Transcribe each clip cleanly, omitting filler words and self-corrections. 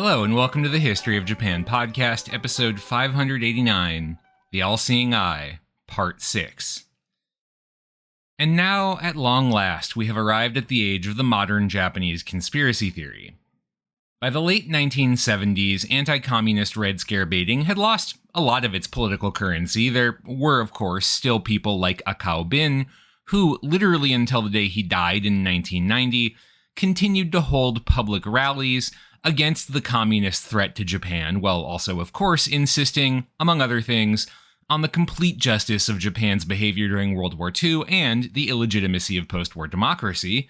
Hello, and welcome to the History of Japan podcast, episode 589, The All-Seeing Eye, part 6. And now, at long last, we have arrived at the age of the modern Japanese conspiracy theory. By the late 1970s, anti-communist Red Scare baiting had lost a lot of its political currency. There were, of course, still people like Akao Bin, who, literally until the day he died in 1990, continued to hold public rallies against the communist threat to Japan, while also, of course, insisting, among other things, on the complete justice of Japan's behavior during World War II and the illegitimacy of post-war democracy.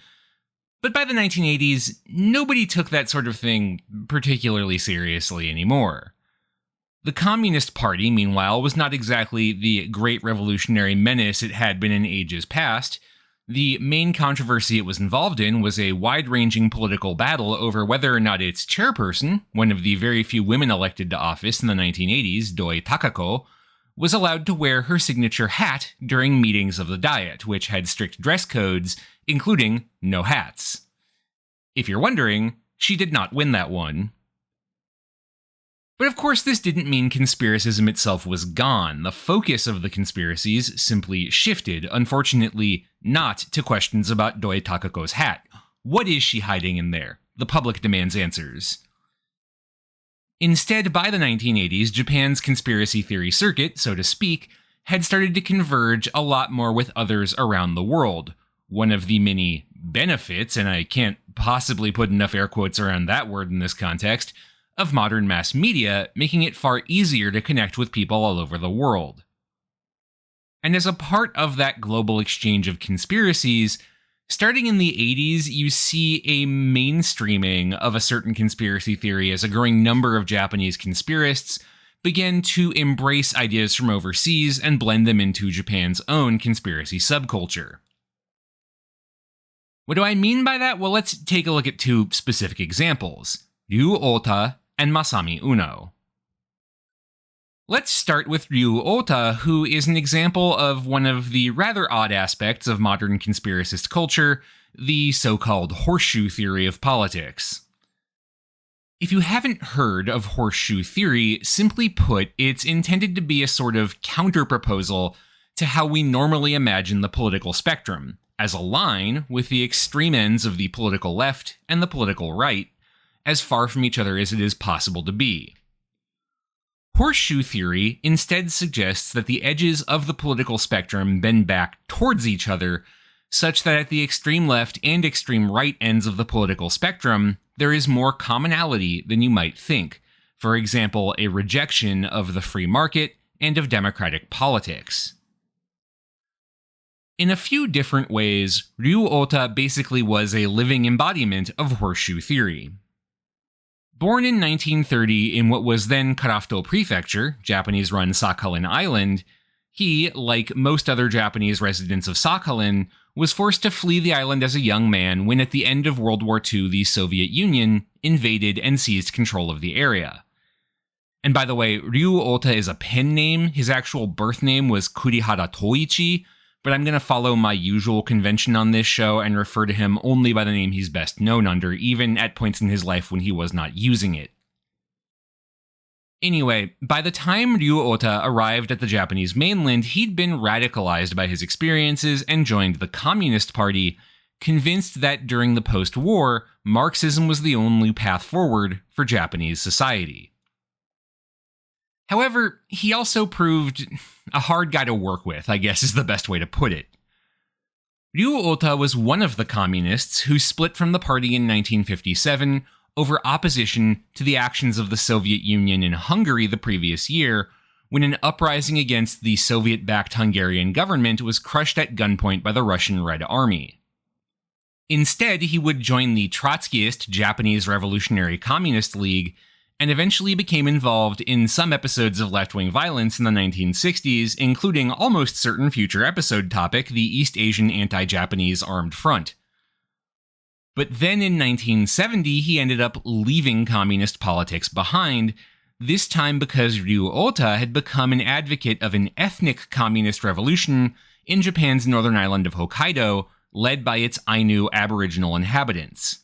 But by the 1980s, nobody took that sort of thing particularly seriously anymore. The Communist Party, meanwhile, was not exactly the great revolutionary menace it had been in ages past. The main controversy it was involved in was a wide-ranging political battle over whether or not its chairperson, one of the very few women elected to office in the 1980s, Doi Takako, was allowed to wear her signature hat during meetings of the Diet, which had strict dress codes, including no hats. If you're wondering, she did not win that one. But of course, this didn't mean conspiracism itself was gone. The focus of the conspiracies simply shifted, unfortunately not to questions about Doi Takako's hat. What is she hiding in there? The public demands answers. Instead, by the 1980s, Japan's conspiracy theory circuit, so to speak, had started to converge a lot more with others around the world. One of the many benefits, and I can't possibly put enough air quotes around that word in this context, of modern mass media, making it far easier to connect with people all over the world. And as a part of that global exchange of conspiracies, starting in the 80s, you see a mainstreaming of a certain conspiracy theory as a growing number of Japanese conspiracists began to embrace ideas from overseas and blend them into Japan's own conspiracy subculture. What do I mean by that? Well, let's take a look at two specific examples, Ryu Ota and Masami Uno. Let's start with Ryu Ota, who is an example of one of the rather odd aspects of modern conspiracist culture, the so-called horseshoe theory of politics. If you haven't heard of horseshoe theory, simply put, it's intended to be a sort of counter-proposal to how we normally imagine the political spectrum, as a line with the extreme ends of the political left and the political right, as far from each other as it is possible to be. Horseshoe theory instead suggests that the edges of the political spectrum bend back towards each other, such that at the extreme left and extreme right ends of the political spectrum, there is more commonality than you might think. For example, a rejection of the free market and of democratic politics. In a few different ways, Ryu Ota basically was a living embodiment of horseshoe theory. Born in 1930 in what was then Karafuto Prefecture, Japanese-run Sakhalin Island, he, like most other Japanese residents of Sakhalin, was forced to flee the island as a young man when at the end of World War II the Soviet Union invaded and seized control of the area. And by the way, Ryu Ota is a pen name. His actual birth name was Kurihara Toichi, but I'm going to follow my usual convention on this show and refer to him only by the name he's best known under, even at points in his life when he was not using it. Anyway, by the time Ryu Ota arrived at the Japanese mainland, he'd been radicalized by his experiences and joined the Communist Party, convinced that during the post-war, Marxism was the only path forward for Japanese society. However, he also proved a hard guy to work with, I guess is the best way to put it. Ryu Ota was one of the communists who split from the party in 1957 over opposition to the actions of the Soviet Union in Hungary the previous year, when an uprising against the Soviet-backed Hungarian government was crushed at gunpoint by the Russian Red Army. Instead, he would join the Trotskyist Japanese Revolutionary Communist League and eventually became involved in some episodes of left-wing violence in the 1960s, including almost certain future episode topic, the East Asian Anti-Japanese Armed Front. But then in 1970, he ended up leaving communist politics behind, this time because Ryu Ota had become an advocate of an ethnic communist revolution in Japan's northern island of Hokkaido, led by its Ainu Aboriginal inhabitants.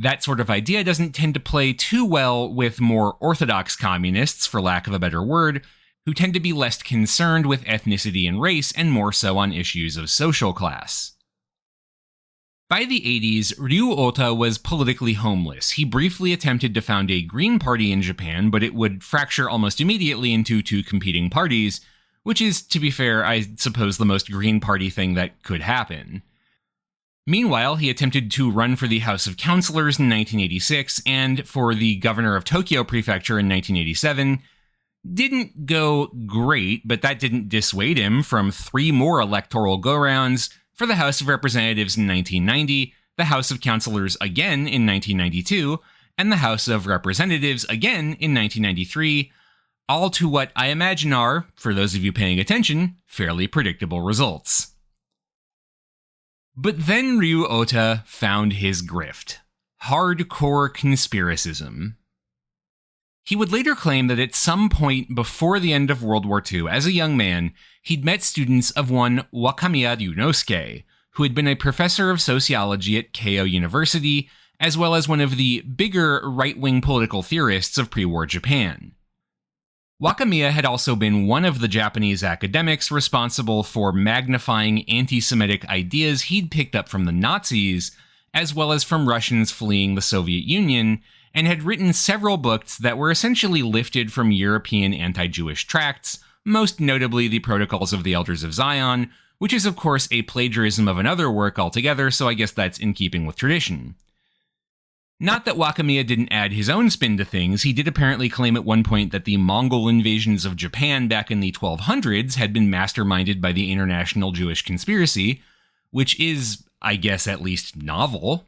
That sort of idea doesn't tend to play too well with more orthodox communists, for lack of a better word, who tend to be less concerned with ethnicity and race and more so on issues of social class. By the 80s, Ryu Ota was politically homeless. He briefly attempted to found a Green Party in Japan, but it would fracture almost immediately into two competing parties, which is, to be fair, I suppose the most Green Party thing that could happen. Meanwhile, he attempted to run for the House of Councilors in 1986 and for the governor of Tokyo Prefecture in 1987. Didn't go great, but that didn't dissuade him from 3 more electoral go-rounds for the House of Representatives in 1990, the House of Councilors again in 1992, and the House of Representatives again in 1993, all to what I imagine are, for those of you paying attention, fairly predictable results. But then Ryu Ota found his grift: hardcore conspiracism. He would later claim that at some point before the end of World War II, as a young man, he'd met students of one Wakamiya Ryunosuke, who had been a professor of sociology at Keio University, as well as one of the bigger right-wing political theorists of pre-war Japan. Wakamiya had also been one of the Japanese academics responsible for magnifying anti-Semitic ideas he'd picked up from the Nazis, as well as from Russians fleeing the Soviet Union, and had written several books that were essentially lifted from European anti-Jewish tracts, most notably the Protocols of the Elders of Zion, which is of course a plagiarism of another work altogether, so I guess that's in keeping with tradition. Not that Wakamiya didn't add his own spin to things, he did apparently claim at one point that the Mongol invasions of Japan back in the 1200s had been masterminded by the International Jewish Conspiracy, which is, I guess, at least novel.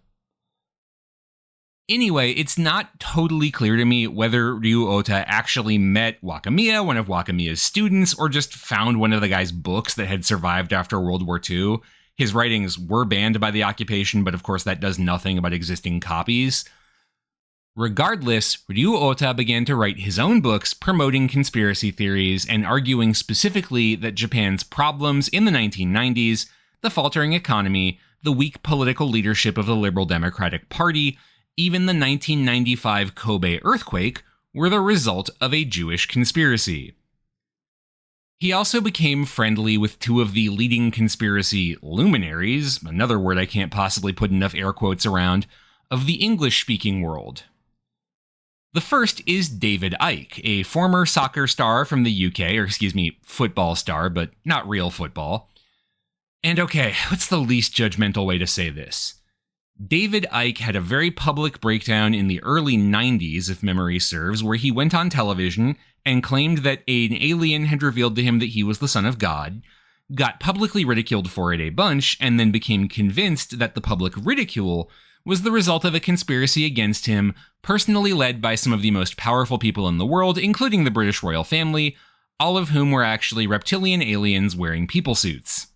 Anyway, it's not totally clear to me whether Ryu Ota actually met Wakamiya, one of Wakamiya's students, or just found one of the guy's books that had survived after World War II. His writings were banned by the occupation, but of course that does nothing about existing copies. Regardless, Ryu Ota began to write his own books promoting conspiracy theories and arguing specifically that Japan's problems in the 1990s, the faltering economy, the weak political leadership of the Liberal Democratic Party, even the 1995 Kobe earthquake, were the result of a Jewish conspiracy. He also became friendly with 2 of the leading conspiracy luminaries, another word I can't possibly put enough air quotes around, of the English-speaking world. The first is David Icke, a former soccer star from the UK, football star, but not real football. And okay, what's the least judgmental way to say this? David Icke had a very public breakdown in the early 90s, if memory serves, where he went on television and claimed that an alien had revealed to him that he was the son of God, got publicly ridiculed for it a bunch, and then became convinced that the public ridicule was the result of a conspiracy against him, personally led by some of the most powerful people in the world, including the British royal family, all of whom were actually reptilian aliens wearing people suits.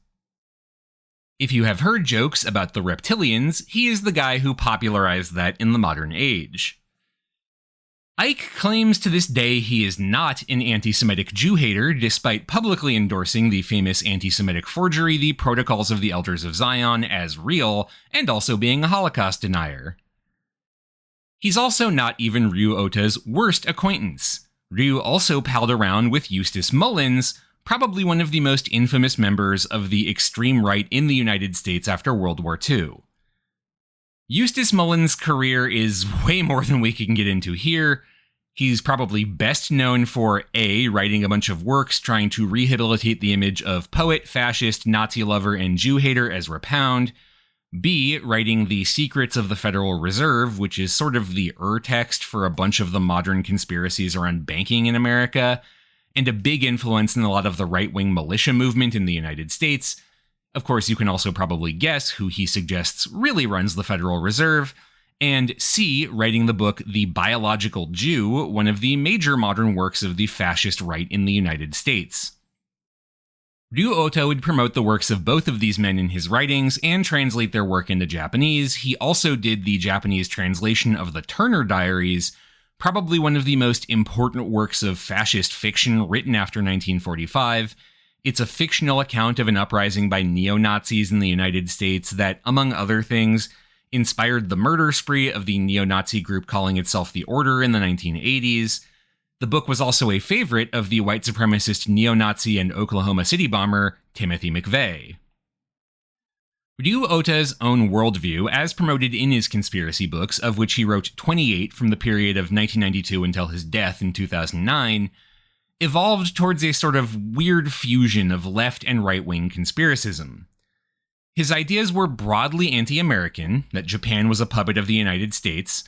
If you have heard jokes about the reptilians, he is the guy who popularized that in the modern age. Icke claims to this day he is not an anti-Semitic Jew-hater, despite publicly endorsing the famous anti-Semitic forgery, the Protocols of the Elders of Zion, as real, and also being a Holocaust denier. He's also not even Ryu Ota's worst acquaintance. Ryu also palled around with Eustace Mullins, probably one of the most infamous members of the extreme right in the United States after World War II. Eustace Mullins' career is way more than we can get into here. He's probably best known for A, writing a bunch of works trying to rehabilitate the image of poet, fascist, Nazi lover, and Jew hater Ezra Pound, B, writing The Secrets of the Federal Reserve, which is sort of the text for a bunch of the modern conspiracies around banking in America, and a big influence in a lot of the right-wing militia movement in the United States. Of course, you can also probably guess who he suggests really runs the Federal Reserve. And C, writing the book The Biological Jew, one of the major modern works of the fascist right in the United States. Ryu Ota would promote the works of both of these men in his writings and translate their work into Japanese. He also did the Japanese translation of the Turner Diaries, probably one of the most important works of fascist fiction written after 1945. It's a fictional account of an uprising by neo-Nazis in the United States that, among other things, inspired the murder spree of the neo-Nazi group calling itself the Order in the 1980s. The book was also a favorite of the white supremacist neo-Nazi and Oklahoma City bomber Timothy McVeigh. Ryu Ota's own worldview, as promoted in his conspiracy books, of which he wrote 28 from the period of 1992 until his death in 2009, evolved towards a sort of weird fusion of left and right-wing conspiracism. His ideas were broadly anti-American, that Japan was a puppet of the United States,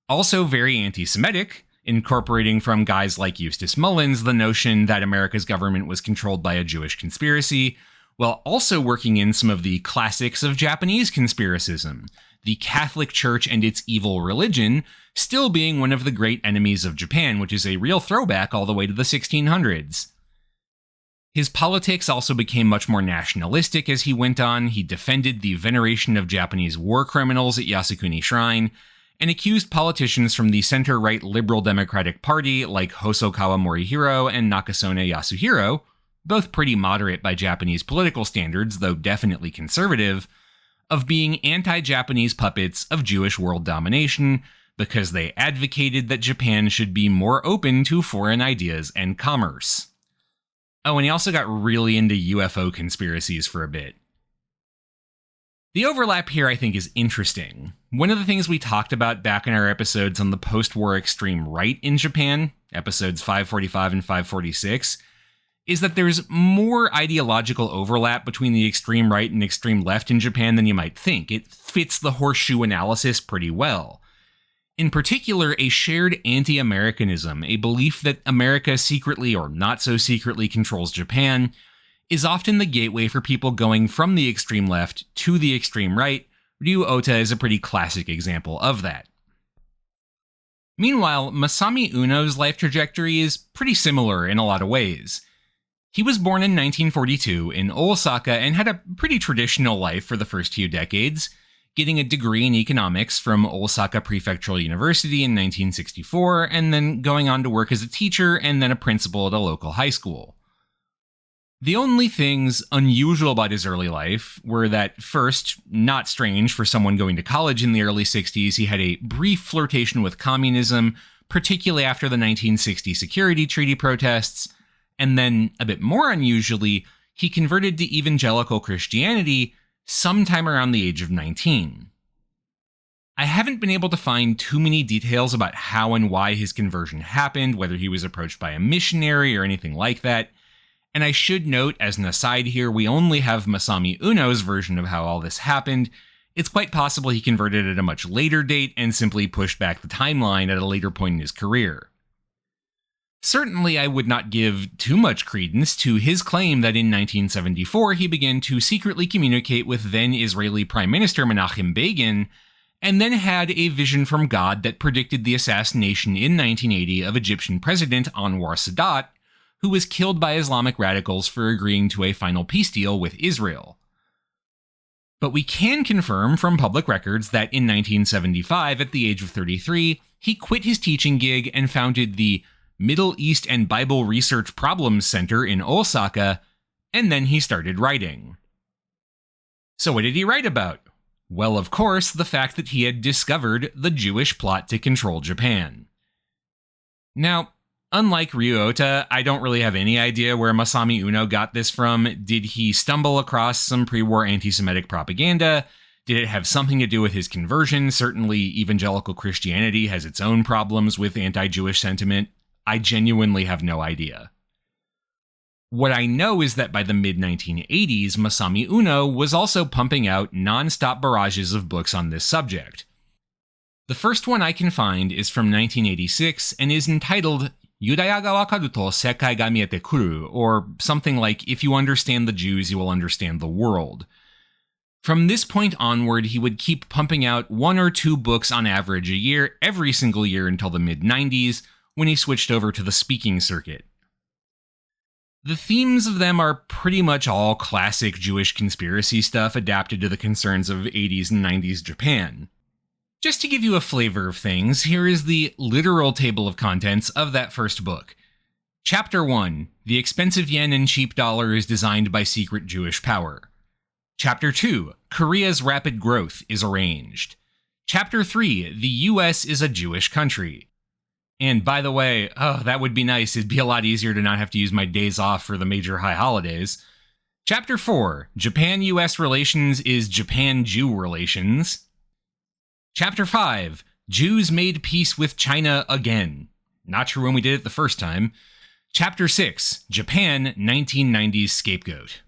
also very anti-Semitic, incorporating from guys like Eustace Mullins the notion that America's government was controlled by a Jewish conspiracy, while also working in some of the classics of Japanese conspiracism, the Catholic Church and its evil religion still being one of the great enemies of Japan, which is a real throwback all the way to the 1600s. His politics also became much more nationalistic as he went on. He defended the veneration of Japanese war criminals at Yasukuni Shrine, and accused politicians from the center-right Liberal Democratic Party like Hosokawa Morihiro and Nakasone Yasuhiro, both pretty moderate by Japanese political standards, though definitely conservative, of being anti-Japanese puppets of Jewish world domination because they advocated that Japan should be more open to foreign ideas and commerce. Oh, and he also got really into UFO conspiracies for a bit. The overlap here, I think, is interesting. One of the things we talked about back in our episodes on the post-war extreme right in Japan, episodes 545 and 546, is that there's more ideological overlap between the extreme right and extreme left in Japan than you might think. It fits the horseshoe analysis pretty well. In particular, a shared anti-Americanism, a belief that America secretly or not so secretly controls Japan, is often the gateway for people going from the extreme left to the extreme right. Ryu Ota is a pretty classic example of that. Meanwhile, Masami Uno's life trajectory is pretty similar in a lot of ways. He was born in 1942 in Osaka and had a pretty traditional life for the first few decades, getting a degree in economics from Osaka Prefectural University in 1964, and then going on to work as a teacher and then a principal at a local high school. The only things unusual about his early life were that, first, not strange for someone going to college in the early 60s, he had a brief flirtation with communism, particularly after the 1960 Security Treaty protests, and then, a bit more unusually, he converted to evangelical Christianity sometime around the age of 19. I haven't been able to find too many details about how and why his conversion happened, whether he was approached by a missionary or anything like that, and I should note, as an aside here, we only have Masami Uno's version of how all this happened. It's quite possible he converted at a much later date and simply pushed back the timeline at a later point in his career. Certainly, I would not give too much credence to his claim that in 1974 he began to secretly communicate with then-Israeli Prime Minister Menachem Begin, and then had a vision from God that predicted the assassination in 1980 of Egyptian President Anwar Sadat, who was killed by Islamic radicals for agreeing to a final peace deal with Israel. But we can confirm from public records that in 1975, at the age of 33, he quit his teaching gig and founded the Middle East and Bible Research Problems Center in Osaka, and then he started writing. So what did he write about? Well, of course, the fact that he had discovered the Jewish plot to control Japan. Now, unlike Ryu Ota, I don't really have any idea where Masami Uno got this from. Did he stumble across some pre-war anti-Semitic propaganda? Did it have something to do with his conversion? Certainly, evangelical Christianity has its own problems with anti-Jewish sentiment. I genuinely have no idea. What I know is that by the mid-1980s, Masami Uno was also pumping out non-stop barrages of books on this subject. The first one I can find is from 1986 and is entitled Yudaya ga wakaru to sekai ga miete kuru, or something like, if you understand the Jews, you will understand the world. From this point onward, he would keep pumping out 1 or 2 books on average a year, every single year until the mid-90s, when he switched over to the speaking circuit. The themes of them are pretty much all classic Jewish conspiracy stuff adapted to the concerns of 80s and 90s Japan. Just to give you a flavor of things, here is the literal table of contents of that first book. Chapter 1, The Expensive Yen and Cheap Dollar is Designed by Secret Jewish Power. Chapter 2, Korea's Rapid Growth is Arranged. Chapter 3, The US is a Jewish Country. And by the way, that would be nice. It'd be a lot easier to not have to use my days off for the major high holidays. Chapter 4, Japan-US Relations is Japan-Jew Relations. Chapter 5, Jews made peace with China again. Not sure when we did it the first time. Chapter 6, Japan 1990s Scapegoat.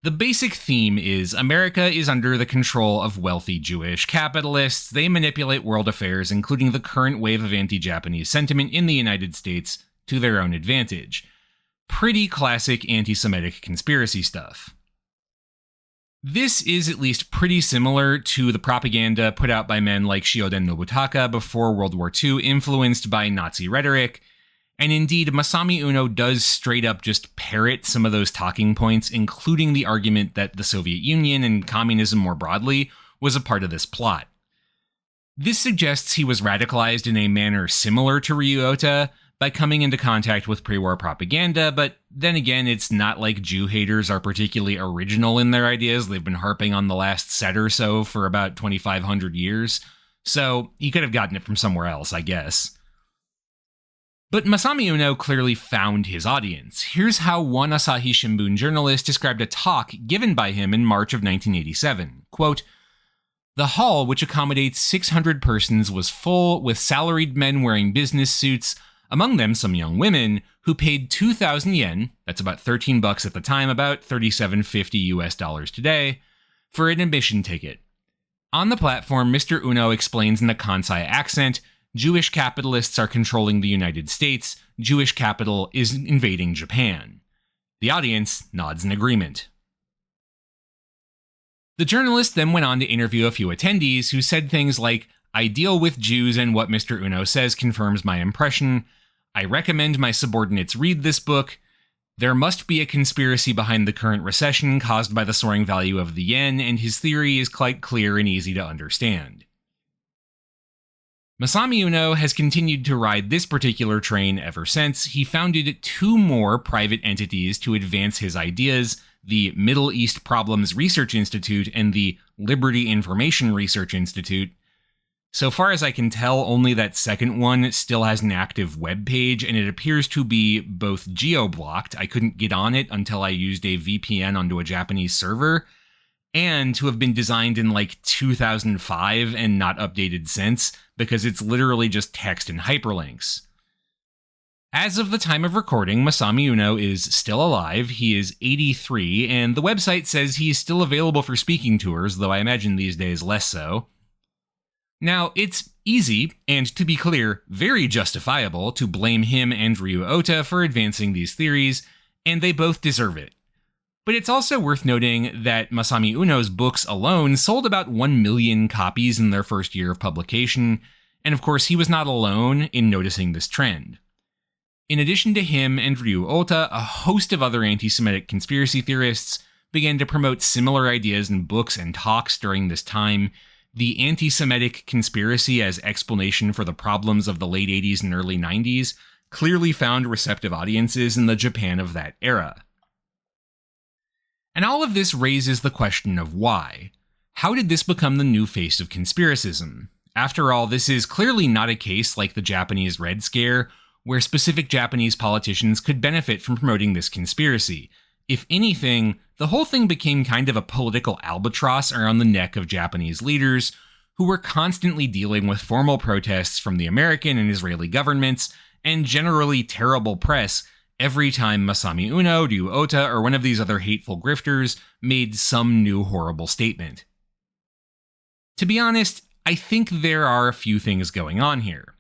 The basic theme is America is under the control of wealthy Jewish capitalists. They manipulate world affairs, including the current wave of anti-Japanese sentiment in the United States, to their own advantage. Pretty classic anti-Semitic conspiracy stuff. This is at least pretty similar to the propaganda put out by men like Shioden Nobutaka before World War II, influenced by Nazi rhetoric. And indeed, Masami Uno does straight up just parrot some of those talking points, including the argument that the Soviet Union and communism more broadly was a part of this plot. This suggests he was radicalized in a manner similar to Ryu Ota by coming into contact with pre-war propaganda, but then again, it's not like Jew haters are particularly original in their ideas. They've been harping on the last set or so for about 2,500 years, so he could have gotten it from somewhere else, I guess. But Masami Uno clearly found his audience. Here's how one Asahi Shimbun journalist described a talk given by him in March of 1987. Quote, "The hall, which accommodates 600 persons, was full with salaried men wearing business suits, among them some young women, who paid 2,000 yen, that's about $13 at the time, about $37.50 US today, for an admission ticket. On the platform, Mr. Uno explains in a Kansai accent, Jewish capitalists are controlling the United States, Jewish capital is invading Japan. The audience nods in agreement." The journalist then went on to interview a few attendees who said things like, "I deal with Jews and what Mr. Uno says confirms my impression. I recommend my subordinates read this book. There must be a conspiracy behind the current recession caused by the soaring value of the yen, and his theory is quite clear and easy to understand." Masami Uno has continued to ride this particular train ever since. He founded 2 more private entities to advance his ideas, the Middle East Problems Research Institute and the Liberty Information Research Institute. So far as I can tell, only that second one still has an active web page, and it appears to be both geo-blocked. I couldn't get on it until I used a VPN onto a Japanese server, and to have been designed in like 2005 and not updated since, because it's literally just text and hyperlinks. As of the time of recording, Masami Uno is still alive. He is 83, and the website says he's still available for speaking tours, though I imagine these days less so. Now, it's easy, and to be clear, very justifiable, to blame him and Ryu Ota for advancing these theories, and they both deserve it. But it's also worth noting that Masami Uno's books alone sold about 1 million copies in their first year of publication, and of course he was not alone in noticing this trend. In addition to him and Ryu Ota, a host of other anti-Semitic conspiracy theorists began to promote similar ideas in books and talks during this time. The anti-Semitic conspiracy as explanation for the problems of the late 80s and early 90s clearly found receptive audiences in the Japan of that era. And all of this raises the question of why. How did this become the new face of conspiracism? After all, this is clearly not a case like the Japanese Red Scare, where specific Japanese politicians could benefit from promoting this conspiracy. If anything, the whole thing became kind of a political albatross around the neck of Japanese leaders, who were constantly dealing with formal protests from the American and Israeli governments, and generally terrible press every time Masami Uno, Ryu Ota, or one of these other hateful grifters made some new horrible statement. To be honest, I think there are a few things going on here.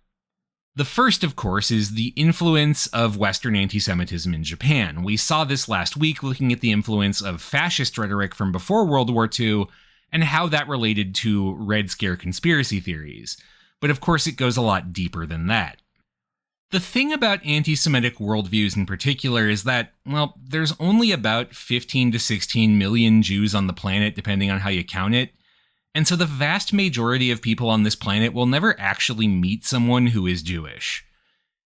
The first, of course, is the influence of Western anti-Semitism in Japan. We saw this last week looking at the influence of fascist rhetoric from before World War II and how that related to Red Scare conspiracy theories. But of course, it goes a lot deeper than that. The thing about anti-Semitic worldviews in particular is that, well, there's only about 15 to 16 million Jews on the planet, depending on how you count it. And so the vast majority of people on this planet will never actually meet someone who is Jewish.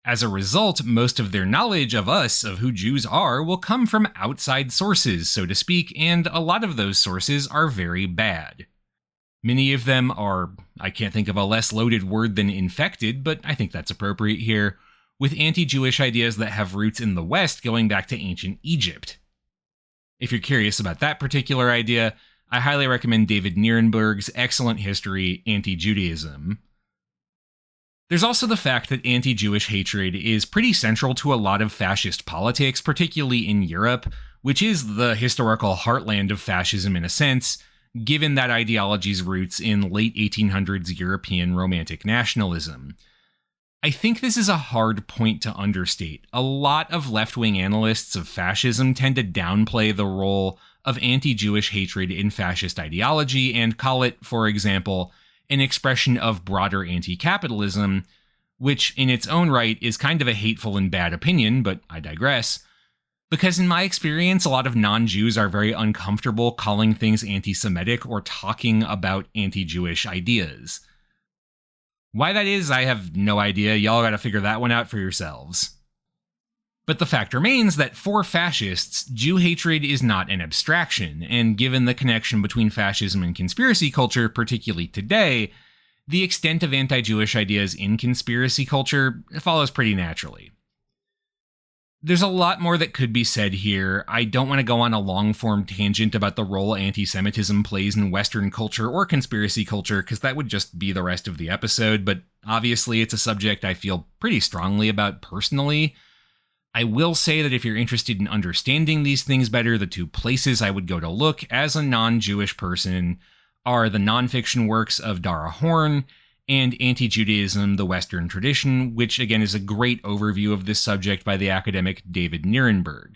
As a result, most of their knowledge of us, of who Jews are, will come from outside sources, so to speak, and a lot of those sources are very bad. Many of them are, I can't think of a less loaded word than infected, but I think that's appropriate here, with anti-Jewish ideas that have roots in the West going back to ancient Egypt. If you're curious about that particular idea, I highly recommend David Nierenberg's excellent history, Anti-Judaism. There's also the fact that anti-Jewish hatred is pretty central to a lot of fascist politics, particularly in Europe, which is the historical heartland of fascism in a sense, given that ideology's roots in late 1800s European Romantic nationalism. I think this is a hard point to understate. A lot of left-wing analysts of fascism tend to downplay the role of anti-Jewish hatred in fascist ideology and call it, for example, an expression of broader anti-capitalism, which in its own right is kind of a hateful and bad opinion, but I digress. Because in my experience, a lot of non-Jews are very uncomfortable calling things anti-Semitic or talking about anti-Jewish ideas. Why that is, I have no idea. Y'all gotta figure that one out for yourselves. But the fact remains that for fascists, Jew hatred is not an abstraction, and given the connection between fascism and conspiracy culture, particularly today, the extent of anti-Jewish ideas in conspiracy culture follows pretty naturally. There's a lot more that could be said here. I don't want to go on a long-form tangent about the role anti-Semitism plays in Western culture or conspiracy culture, because that would just be the rest of the episode, but obviously it's a subject I feel pretty strongly about personally. I will say that if you're interested in understanding these things better, the two places I would go to look as a non-Jewish person are the nonfiction works of Dara Horn and Anti-Judaism, the Western Tradition, which again is a great overview of this subject by the academic David Nierenberg.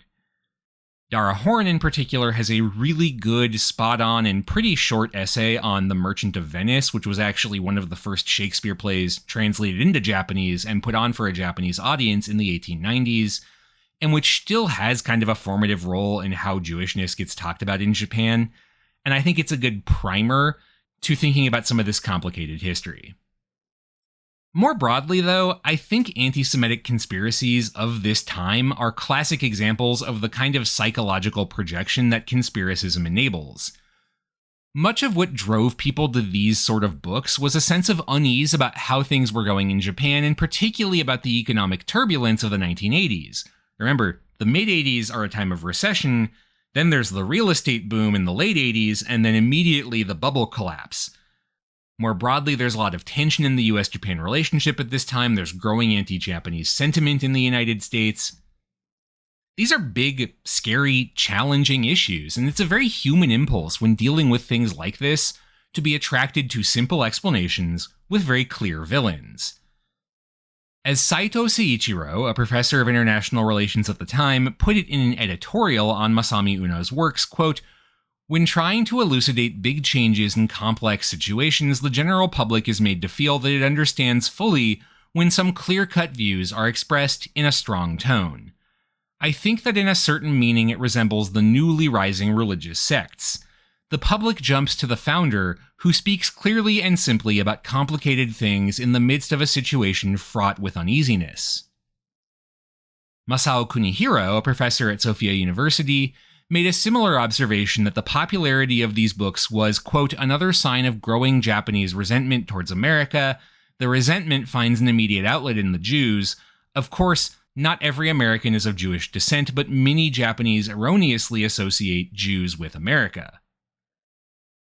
Dara Horn in particular has a really good, spot-on, and pretty short essay on The Merchant of Venice, which was actually one of the first Shakespeare plays translated into Japanese and put on for a Japanese audience in the 1890s, and which still has kind of a formative role in how Jewishness gets talked about in Japan, and I think it's a good primer to thinking about some of this complicated history. More broadly, though, I think anti-Semitic conspiracies of this time are classic examples of the kind of psychological projection that conspiracism enables. Much of what drove people to these sort of books was a sense of unease about how things were going in Japan, and particularly about the economic turbulence of the 1980s. Remember, the mid-80s are a time of recession, then there's the real estate boom in the late 80s, and then immediately the bubble collapse. More broadly, there's a lot of tension in the US-Japan relationship at this time. There's growing anti-Japanese sentiment in the United States. These are big, scary, challenging issues, and it's a very human impulse when dealing with things like this to be attracted to simple explanations with very clear villains. As Saito Seiichiro, a professor of international relations at the time, put it in an editorial on Masami Uno's works, quote, "When trying to elucidate big changes in complex situations, the general public is made to feel that it understands fully when some clear-cut views are expressed in a strong tone. I think that in a certain meaning it resembles the newly rising religious sects. The public jumps to the founder, who speaks clearly and simply about complicated things in the midst of a situation fraught with uneasiness." Masao Kunihiro, a professor at Sophia University, made a similar observation that the popularity of these books was, quote, "another sign of growing Japanese resentment towards America. The resentment finds an immediate outlet in the Jews. Of course, not every American is of Jewish descent, but many Japanese erroneously associate Jews with America."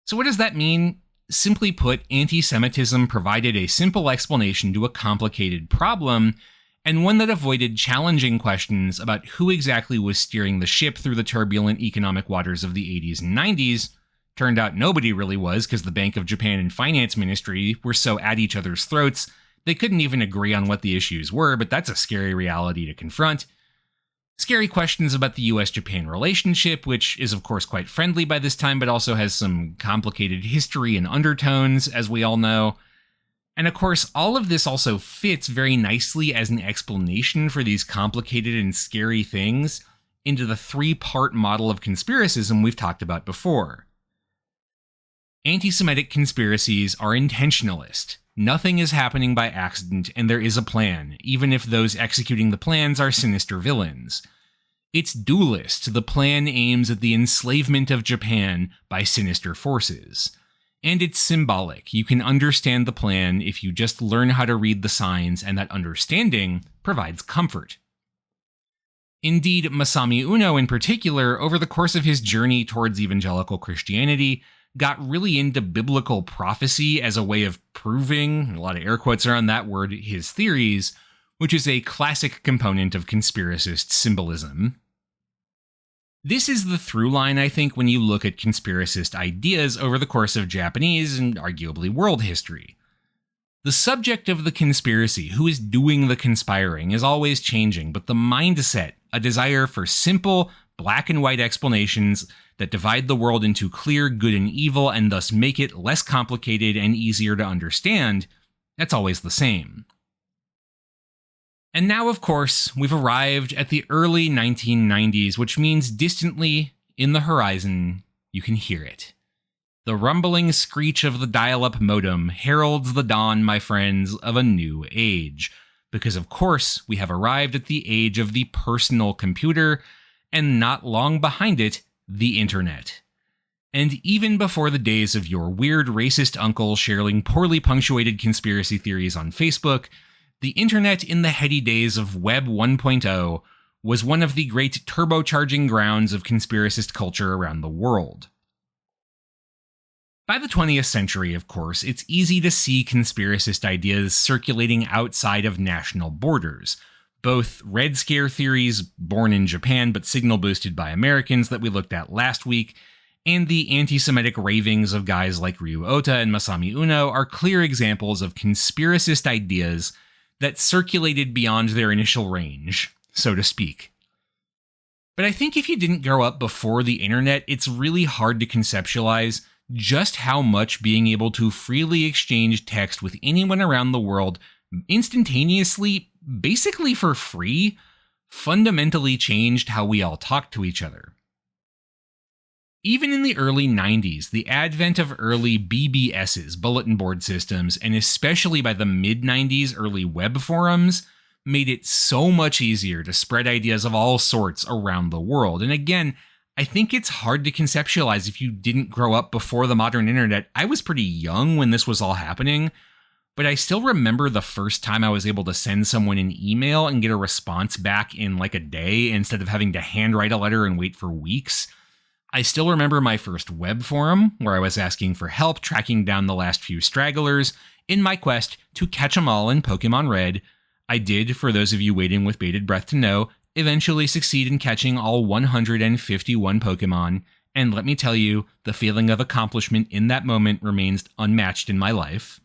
So what does that mean? Simply put, anti-Semitism provided a simple explanation to a complicated problem, and one that avoided challenging questions about who exactly was steering the ship through the turbulent economic waters of the 80s and 90s. Turned out nobody really was, because the Bank of Japan and Finance Ministry were so at each other's throats, they couldn't even agree on what the issues were, but that's a scary reality to confront. Scary questions about the US-Japan relationship, which is of course quite friendly by this time, but also has some complicated history and undertones, as we all know. And of course, all of this also fits very nicely as an explanation for these complicated and scary things into the three-part model of conspiracism we've talked about before. Anti-Semitic conspiracies are intentionalist. Nothing is happening by accident, and there is a plan, even if those executing the plans are sinister villains. It's dualist. The plan aims at the enslavement of Japan by sinister forces. And it's symbolic. You can understand the plan if you just learn how to read the signs, and that understanding provides comfort. Indeed, Masami Uno in particular, over the course of his journey towards evangelical Christianity, got really into biblical prophecy as a way of proving, a lot of air quotes around that word, his theories, which is a classic component of conspiracist symbolism. This is the through line, I think, when you look at conspiracist ideas over the course of Japanese and arguably world history. The subject of the conspiracy, who is doing the conspiring, is always changing, but the mindset, a desire for simple, black and white explanations that divide the world into clear good and evil and thus make it less complicated and easier to understand, that's always the same. And now, of course, we've arrived at the early 1990s, which means distantly in the horizon, you can hear it. The rumbling screech of the dial-up modem heralds the dawn, my friends, of a new age. Because, of course, we have arrived at the age of the personal computer, and not long behind it, the internet. And even before the days of your weird racist uncle sharing poorly punctuated conspiracy theories on Facebook, the internet in the heady days of Web 1.0 was one of the great turbocharging grounds of conspiracist culture around the world. By the 20th century, of course, it's easy to see conspiracist ideas circulating outside of national borders. Both Red Scare theories, born in Japan but signal boosted by Americans that we looked at last week, and the antisemitic ravings of guys like Ryu Ota and Masami Uno are clear examples of conspiracist ideas that circulated beyond their initial range, so to speak. But I think if you didn't grow up before the internet, it's really hard to conceptualize just how much being able to freely exchange text with anyone around the world instantaneously, basically for free, fundamentally changed how we all talk to each other. Even in the early 90s, the advent of early BBSs, bulletin board systems, and especially by the mid-90s early web forums, made it so much easier to spread ideas of all sorts around the world. And again, I think it's hard to conceptualize if you didn't grow up before the modern internet. I was pretty young when this was all happening, but I still remember the first time I was able to send someone an email and get a response back in like a day instead of having to handwrite a letter and wait for weeks. I still remember my first web forum, where I was asking for help tracking down the last few stragglers in my quest to catch 'em all in Pokemon Red. I did, for those of you waiting with bated breath to know, eventually succeed in catching all 151 Pokemon, and let me tell you, the feeling of accomplishment in that moment remains unmatched in my life.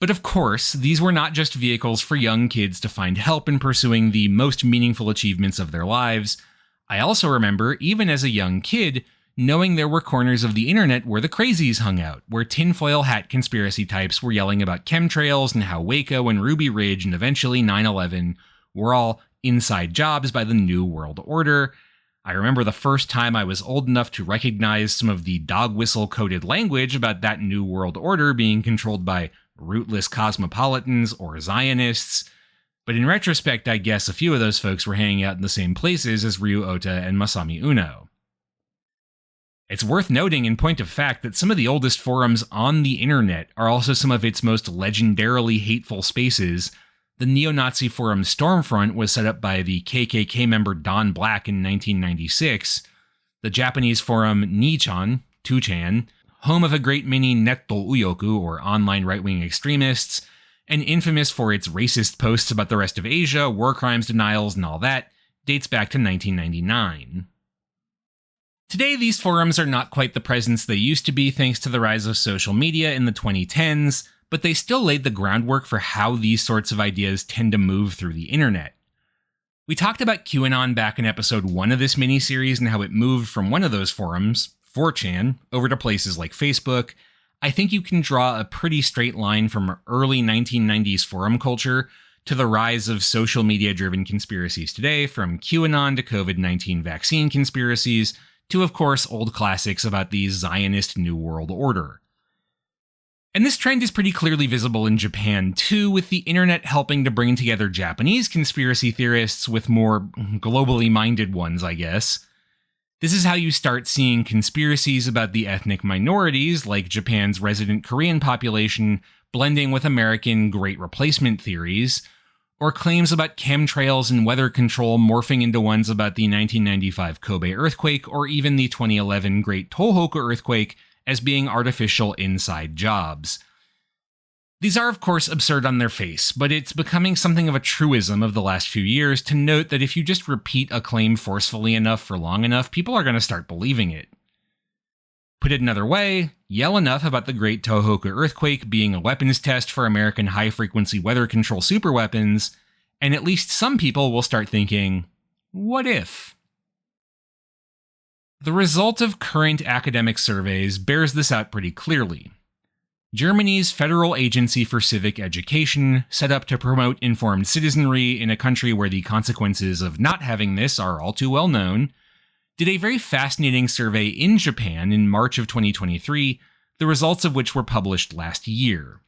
But of course, these were not just vehicles for young kids to find help in pursuing the most meaningful achievements of their lives. I also remember, even as a young kid, knowing there were corners of the internet where the crazies hung out, where tinfoil hat conspiracy types were yelling about chemtrails and how Waco and Ruby Ridge and eventually 9/11 were all inside jobs by the New World Order. I remember the first time I was old enough to recognize some of the dog whistle coded language about that New World Order being controlled by rootless cosmopolitans or Zionists. But in retrospect, I guess a few of those folks were hanging out in the same places as Ryu Ota and Masami Uno. It's worth noting, in point of fact, that some of the oldest forums on the internet are also some of its most legendarily hateful spaces. The neo-Nazi forum Stormfront was set up by the KKK member Don Black in 1996. The Japanese forum Nichan, 2chan, home of a great many netto uyoku, or online right-wing extremists, and infamous for its racist posts about the rest of Asia, war crimes denials, and all that, dates back to 1999. Today, these forums are not quite the presence they used to be thanks to the rise of social media in the 2010s, but they still laid the groundwork for how these sorts of ideas tend to move through the internet. We talked about QAnon back in episode 1 of this miniseries and how it moved from one of those forums, 4chan, over to places like Facebook. I think you can draw a pretty straight line from early 1990s forum culture to the rise of social media-driven conspiracies today, from QAnon to COVID-19 vaccine conspiracies, to, of course, old classics about the Zionist New World Order. And this trend is pretty clearly visible in Japan, too, with the internet helping to bring together Japanese conspiracy theorists with more globally minded ones, I guess. This is how you start seeing conspiracies about the ethnic minorities, like Japan's resident Korean population, blending with American Great Replacement theories, or claims about chemtrails and weather control morphing into ones about the 1995 Kobe earthquake or even the 2011 Great Tohoku earthquake as being artificial inside jobs. These are, of course, absurd on their face, but it's becoming something of a truism of the last few years to note that if you just repeat a claim forcefully enough for long enough, people are going to start believing it. Put it another way, yell enough about the Great Tohoku earthquake being a weapons test for American high-frequency weather control superweapons, and at least some people will start thinking, what if? The result of current academic surveys bears this out pretty clearly. Germany's Federal Agency for Civic Education, set up to promote informed citizenry in a country where the consequences of not having this are all too well known, did a very fascinating survey in Japan in March of 2023, the results of which were published last year.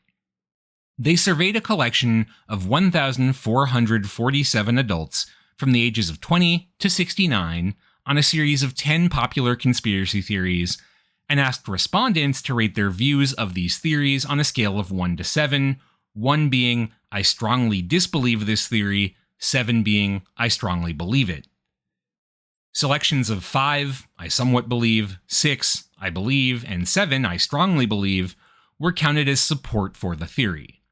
They surveyed a collection of 1,447 adults from the ages of 20 to 69 on a series of 10 popular conspiracy theories, and asked respondents to rate their views of these theories on a scale of 1 to 7, 1 being, I strongly disbelieve this theory, 7 being, I strongly believe it. Selections of 5, I somewhat believe, 6, I believe, and 7, I strongly believe, were counted as support for the theory.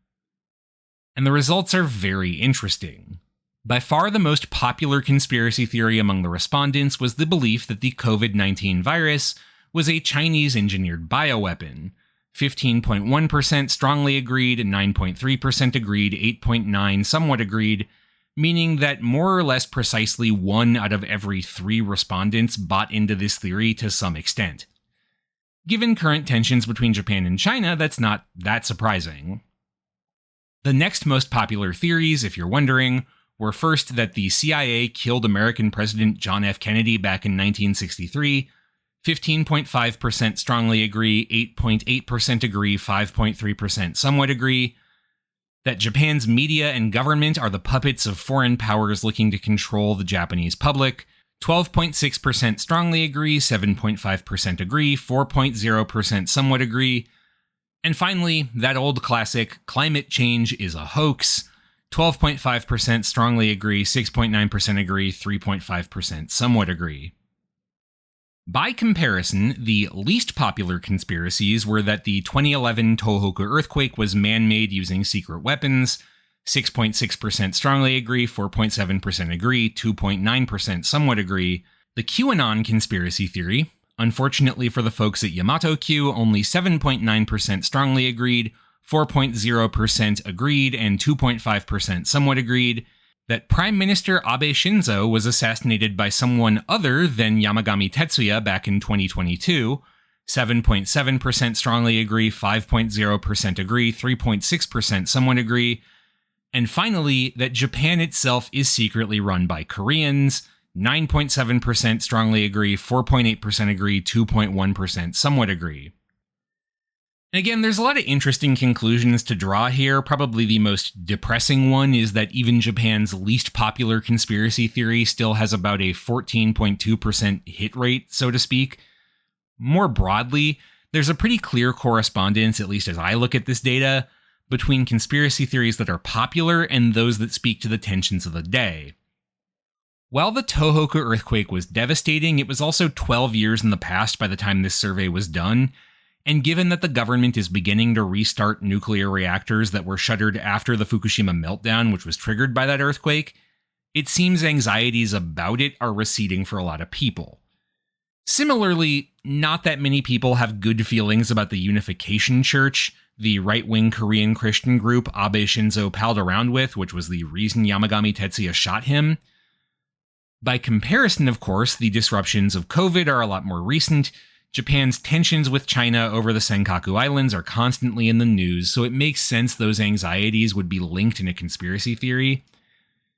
And the results are very interesting. By far the most popular conspiracy theory among the respondents was the belief that the COVID-19 virus was a Chinese-engineered bioweapon. 15.1% strongly agreed, 9.3% agreed, 8.9% somewhat agreed, meaning that more or less precisely 1 out of every 3 respondents bought into this theory to some extent. Given current tensions between Japan and China, that's not that surprising. The next most popular theories, if you're wondering, were first that the CIA killed American President John F. Kennedy back in 1963, 15.5% strongly agree, 8.8% agree, 5.3% somewhat agree, that Japan's media and government are the puppets of foreign powers looking to control the Japanese public, 12.6% strongly agree, 7.5% agree, 4.0% somewhat agree, and finally, that old classic, climate change is a hoax, 12.5% strongly agree, 6.9% agree, 3.5% somewhat agree. By comparison, the least popular conspiracies were that the 2011 Tohoku earthquake was man-made using secret weapons, 6.6% strongly agree, 4.7% agree, 2.9% somewhat agree. The QAnon conspiracy theory, unfortunately for the folks at Yamato Q, only 7.9% strongly agreed, 4.0% agreed, and 2.5% somewhat agreed, that Prime Minister Abe Shinzo was assassinated by someone other than Yamagami Tetsuya back in 2022, 7.7% strongly agree, 5.0% agree, 3.6% somewhat agree, and finally, that Japan itself is secretly run by Koreans, 9.7% strongly agree, 4.8% agree, 2.1% somewhat agree. And again, there's a lot of interesting conclusions to draw here. Probably the most depressing one is that even Japan's least popular conspiracy theory still has about a 14.2% hit rate, so to speak. More broadly, there's a pretty clear correspondence, at least as I look at this data, between conspiracy theories that are popular and those that speak to the tensions of the day. While the Tohoku earthquake was devastating, it was also 12 years in the past by the time this survey was done. And given that the government is beginning to restart nuclear reactors that were shuttered after the Fukushima meltdown, which was triggered by that earthquake, it seems anxieties about it are receding for a lot of people. Similarly, not that many people have good feelings about the Unification Church, the right-wing Korean Christian group Abe Shinzo palled around with, which was the reason Yamagami Tetsuya shot him. By comparison, of course, the disruptions of COVID are a lot more recent. Japan's tensions with China over the Senkaku Islands are constantly in the news, so it makes sense those anxieties would be linked in a conspiracy theory.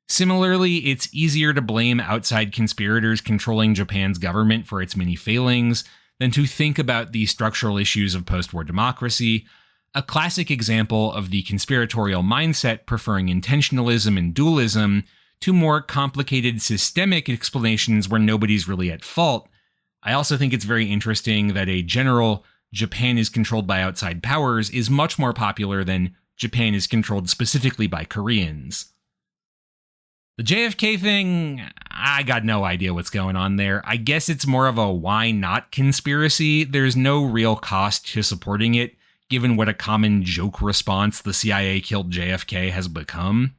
Similarly, it's easier to blame outside conspirators controlling Japan's government for its many failings than to think about the structural issues of post-war democracy, a classic example of the conspiratorial mindset preferring intentionalism and dualism to more complicated systemic explanations where nobody's really at fault, I also think it's very interesting that a general Japan is controlled by outside powers is much more popular than Japan is controlled specifically by Koreans. The JFK thing, I got no idea what's going on there. I guess it's more of a why not conspiracy. There's no real cost to supporting it, given what a common joke response the CIA killed JFK has become.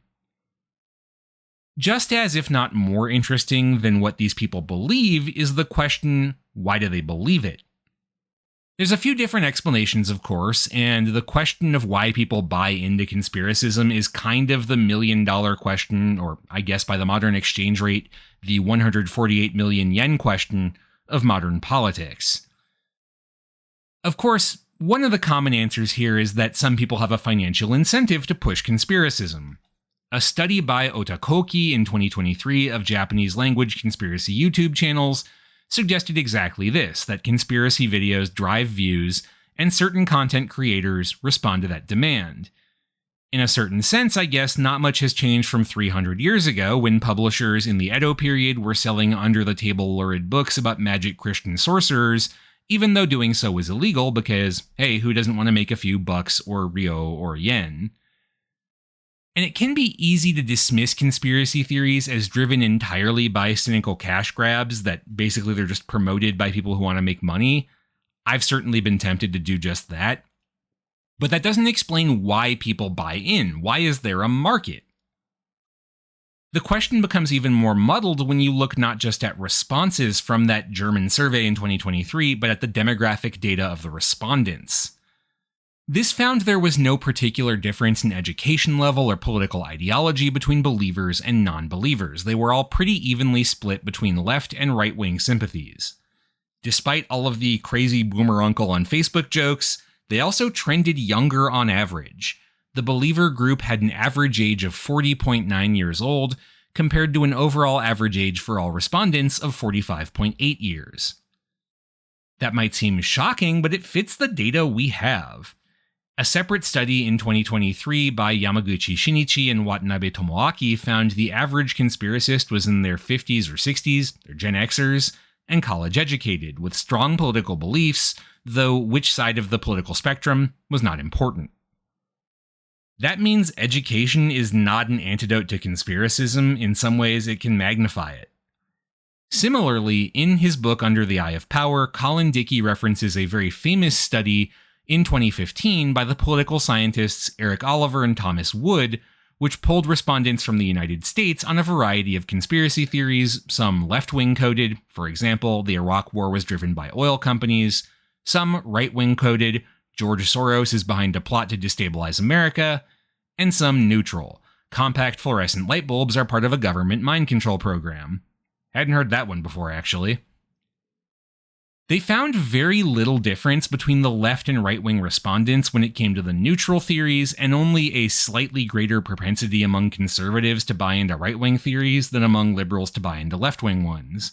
Just as, if not more interesting than what these people believe, is the question, why do they believe it? There's a few different explanations, of course, and the question of why people buy into conspiracism is kind of the million-dollar question, or I guess by the modern exchange rate, the 148 million yen question of modern politics. Of course, one of the common answers here is that some people have a financial incentive to push conspiracism. A study by Otakoki in 2023 of Japanese language conspiracy YouTube channels suggested exactly this, that conspiracy videos drive views, and certain content creators respond to that demand. In a certain sense, I guess, not much has changed from 300 years ago, when publishers in the Edo period were selling under-the-table lurid books about magic Christian sorcerers, even though doing so was illegal because, hey, who doesn't want to make a few bucks or ryo or yen? And it can be easy to dismiss conspiracy theories as driven entirely by cynical cash grabs, that basically they're just promoted by people who want to make money. I've certainly been tempted to do just that. But that doesn't explain why people buy in. Why is there a market? The question becomes even more muddled when you look not just at responses from that German survey in 2023, but at the demographic data of the respondents. This found there was no particular difference in education level or political ideology between believers and non-believers. They were all pretty evenly split between left and right-wing sympathies. Despite all of the crazy boomer uncle on Facebook jokes, they also trended younger on average. The believer group had an average age of 40.9 years old, compared to an overall average age for all respondents of 45.8 years. That might seem shocking, but it fits the data we have. A separate study in 2023 by Yamaguchi Shinichi and Watanabe Tomoaki found the average conspiracist was in their 50s or 60s, they're Gen Xers, and college educated, with strong political beliefs, though which side of the political spectrum was not important. That means education is not an antidote to conspiracism. In some ways, it can magnify it. Similarly, in his book Under the Eye of Power, Colin Dickey references a very famous study in 2015 by the political scientists Eric Oliver and Thomas Wood, which polled respondents from the United States on a variety of conspiracy theories, some left-wing coded, for example, the Iraq War was driven by oil companies, some right-wing coded, George Soros is behind a plot to destabilize America, and some neutral, compact fluorescent light bulbs are part of a government mind control program. Hadn't heard that one before, actually. They found very little difference between the left and right-wing respondents when it came to the neutral theories, and only a slightly greater propensity among conservatives to buy into right-wing theories than among liberals to buy into left-wing ones.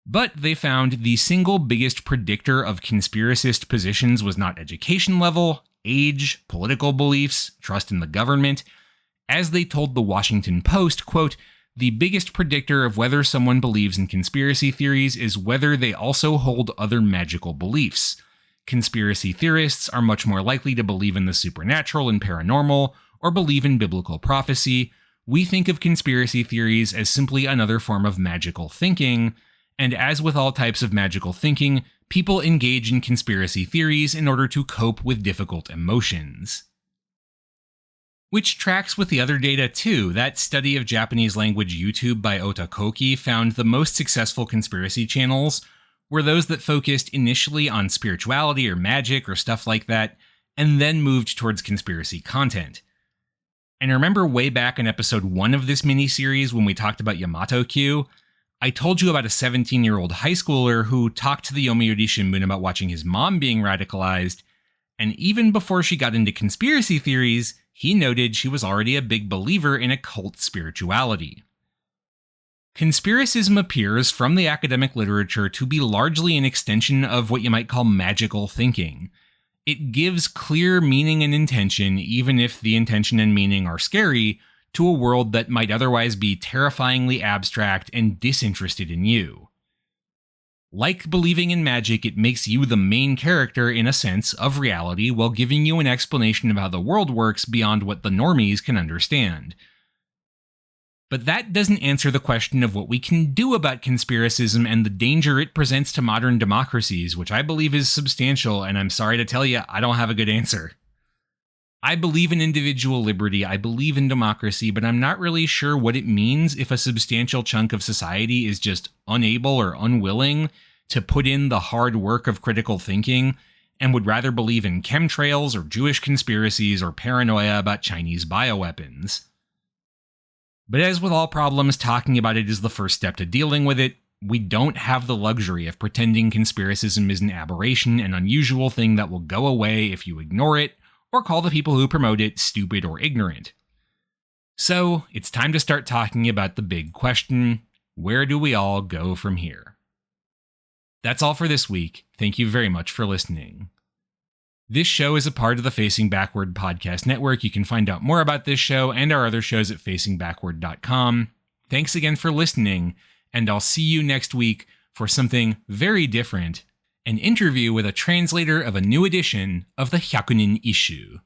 But they found the single biggest predictor of conspiracist positions was not education level, age, political beliefs, trust in the government. As they told the Washington Post, quote, "The biggest predictor of whether someone believes in conspiracy theories is whether they also hold other magical beliefs. Conspiracy theorists are much more likely to believe in the supernatural and paranormal, or believe in biblical prophecy. We think of conspiracy theories as simply another form of magical thinking, and as with all types of magical thinking, people engage in conspiracy theories in order to cope with difficult emotions." Which tracks with the other data too. That study of Japanese language YouTube by Otakoki found the most successful conspiracy channels were those that focused initially on spirituality or magic or stuff like that, and then moved towards conspiracy content. And remember way back in episode 1 of this miniseries when we talked about Yamato Q, I told you about a 17-year-old high schooler who talked to the Yomiuri Shimbun about watching his mom being radicalized, and even before she got into conspiracy theories, he noted she was already a big believer in occult spirituality. Conspiracism appears from the academic literature to be largely an extension of what you might call magical thinking. It gives clear meaning and intention, even if the intention and meaning are scary, to a world that might otherwise be terrifyingly abstract and disinterested in you. Like believing in magic, it makes you the main character in a sense of reality while giving you an explanation of how the world works beyond what the normies can understand. But that doesn't answer the question of what we can do about conspiracism and the danger it presents to modern democracies, which I believe is substantial, and I'm sorry to tell you, I don't have a good answer. I believe in individual liberty, I believe in democracy, but I'm not really sure what it means if a substantial chunk of society is just unable or unwilling to put in the hard work of critical thinking and would rather believe in chemtrails or Jewish conspiracies or paranoia about Chinese bioweapons. But as with all problems, talking about it is the first step to dealing with it. We don't have the luxury of pretending conspiracism is an aberration, an unusual thing that will go away if you ignore it, or call the people who promote it stupid or ignorant. So, it's time to start talking about the big question: where do we all go from here? That's all for this week. Thank you very much for listening. This show is a part of the Facing Backward podcast network. You can find out more about this show and our other shows at facingbackward.com. Thanks again for listening, and I'll see you next week for something very different: an interview with a translator of a new edition of the Hyakunin issue.